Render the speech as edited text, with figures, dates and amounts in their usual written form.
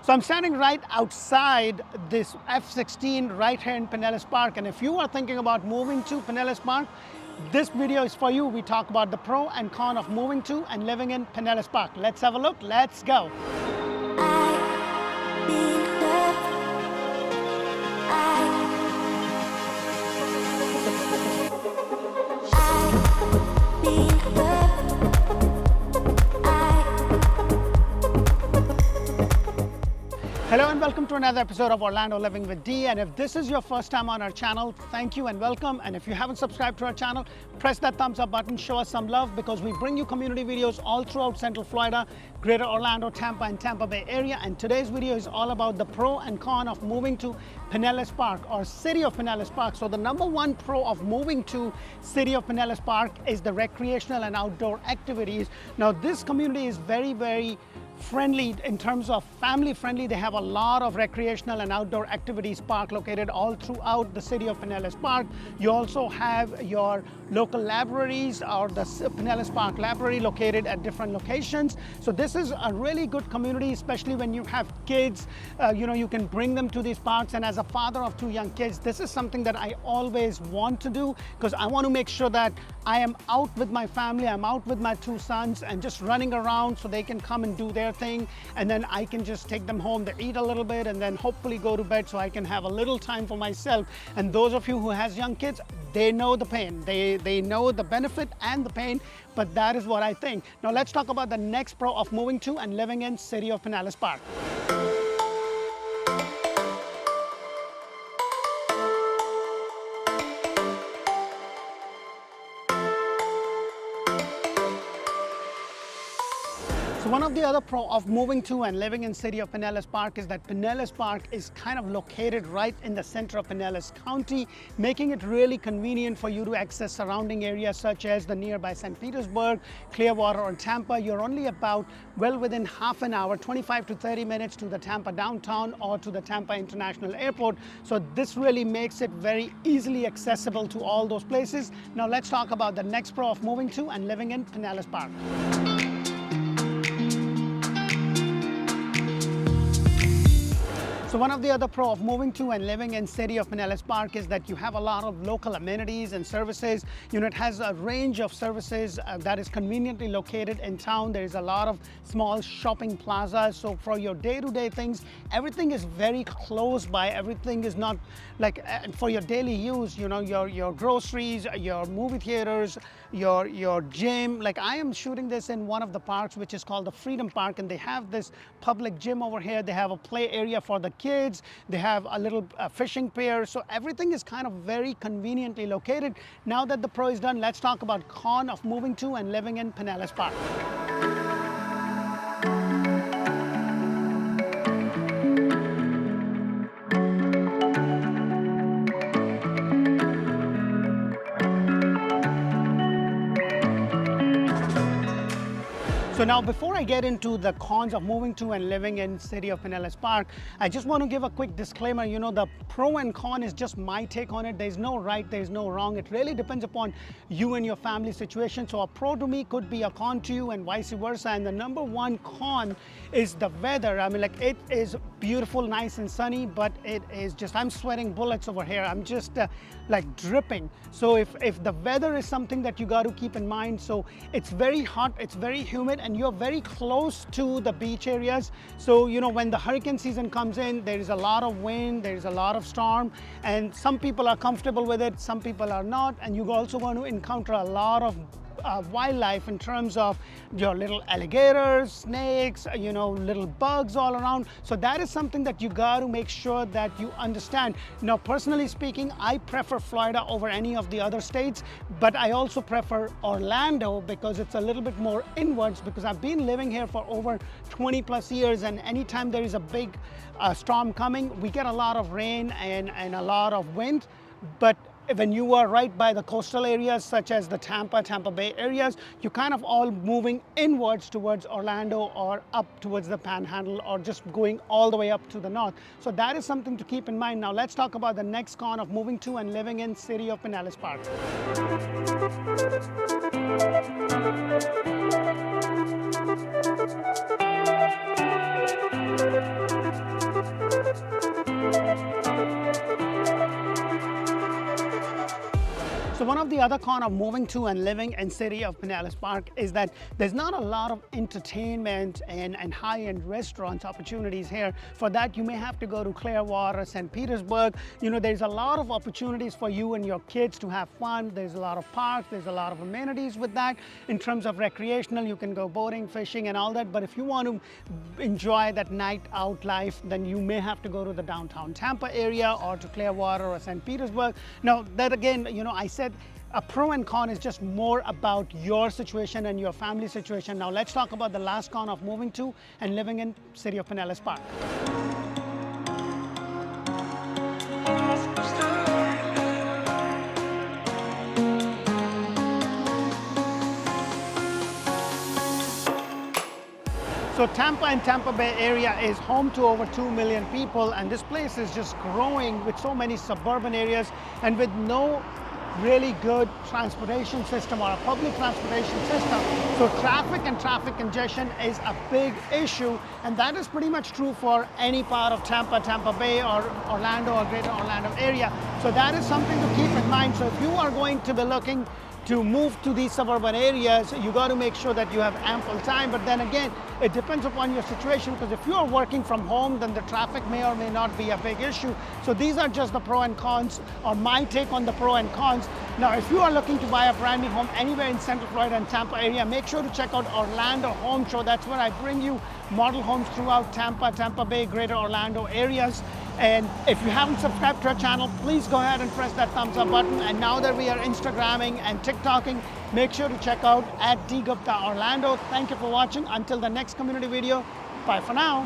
So I'm standing right outside this F16 right here in Pinellas Park. And if you are thinking about moving to Pinellas Park, this video is for you. We talk about the pro and con of moving to and living in Pinellas Park. Let's have a look. Let's go. Hello and welcome to another episode of Orlando Living with Dee. And if this is your first time on our channel, thank you and welcome. And if you haven't subscribed to our channel, press that thumbs up button, show us some love, because we bring you community videos all throughout Central Florida, Greater Orlando, Tampa, and Tampa Bay area. And today's video is all about the pro and con of moving to Pinellas Park or City of Pinellas Park. So the number one pro of moving to City of Pinellas Park is the recreational and outdoor activities. Now this community is very friendly in terms of family friendly. They have a lot of recreational and outdoor activities park located all throughout the City of Pinellas Park. You also have your local libraries or the Pinellas Park Library located at different locations. So this is a really good community, especially when you have kids. You can bring them to these parks. And as a father of two young kids, this is something that I always want to do, because I want to make sure that I am out with my family, I'm out with my two sons and just running around so they can come and do their thing, and then I can just take them home, they eat a little bit, and then hopefully go to bed so I can have a little time for myself. And those of you who has young kids, they know the pain, they know the benefit and the pain, but that is what I think. Now let's talk about the next pro of moving to and living in City of Pinellas Park. So one of the other pro of moving to and living in City of Pinellas Park is that Pinellas Park is kind of located right in the center of Pinellas County, making it really convenient for you to access surrounding areas such as the nearby St. Petersburg, Clearwater, or Tampa. You're only about well within half an hour, 25 to 30 minutes to the Tampa downtown or to the Tampa International Airport. So this really makes it very easily accessible to all those places. Now let's talk about the next pro of moving to and living in Pinellas Park. So one of the other pro of moving to and living in City of Pinellas Park is that you have a lot of local amenities and services. It has a range of services that is conveniently located in town. There is a lot of small shopping plazas. So for your day-to-day things, everything is very close by. Everything is not like for your daily use, your groceries, your movie theaters, your gym. Like I am shooting this in one of the parks, which is called the Freedom Park, and they have this public gym over here. They have a play area for the kids. They have a little fishing pier. So everything is kind of very conveniently located. Now that the pro is done, let's talk about con of moving to and living in Pinellas Park. So now before I get into the cons of moving to and living in City of Pinellas Park, I just want to give a quick disclaimer. The pro and con is just my take on it. There's no right, there's no wrong. It really depends upon you and your family situation. So a pro to me could be a con to you and vice versa. And the number one con is the weather. I mean, it is beautiful, nice and sunny, but it is just, I'm sweating bullets over here. I'm just dripping. So if the weather is something that you got to keep in mind. So it's very hot, it's very humid, and you're very close to the beach areas. So when the hurricane season comes in, there is a lot of wind, there is a lot of storm, and some people are comfortable with it, some people are not. And you're also going to encounter a lot of wildlife in terms of your little alligators, snakes, little bugs all around. So that is something that you got to make sure that you understand. Now, personally speaking, I prefer Florida over any of the other states, but I also prefer Orlando because it's a little bit more inwards, because I've been living here for over 20 plus years, and anytime there is a big storm coming, we get a lot of rain and a lot of wind. But when you are right by the coastal areas such as the Tampa Bay areas, you're kind of all moving inwards towards Orlando or up towards the Panhandle, or just going all the way up to the north. So that is something to keep in mind. Now let's talk about the next con of moving to and living in City of Pinellas Park. So one of the other cons of moving to and living in city of Pinellas Park is that there's not a lot of entertainment and high-end restaurants opportunities here. For that, you may have to go to Clearwater, St. Petersburg. There's a lot of opportunities for you and your kids to have fun. There's a lot of parks, there's a lot of amenities with that. In terms of recreational, you can go boating, fishing and all that. But if you want to enjoy that night out life, then you may have to go to the downtown Tampa area or to Clearwater or St. Petersburg. Now, that again, I said a pro and con is just more about your situation and your family situation. Now let's talk about the last con of moving to and living in city of Pinellas Park. So Tampa and Tampa Bay area is home to over 2 million people, and this place is just growing with so many suburban areas and with no really good transportation system or a public transportation system. So traffic and traffic congestion is a big issue, and that is pretty much true for any part of Tampa, Tampa Bay or Orlando or greater Orlando area. So that is something to keep in mind. So if you are going to be looking to move to these suburban areas, you got to make sure that you have ample time. But then again, it depends upon your situation, because if you are working from home, then the traffic may or may not be a big issue. So these are just the pro and cons, or my take on the pro and cons. Now, if you are looking to buy a brand new home anywhere in Central Florida and Tampa area, make sure to check out Orlando Home Show. That's where I bring you model homes throughout Tampa, Tampa Bay, greater Orlando areas. And if you haven't subscribed to our channel, please go ahead and press that thumbs up button. And now that we are Instagramming and TikToking, make sure to check out @DGupta Orlando. Thank you for watching. Until the next community video, bye for now.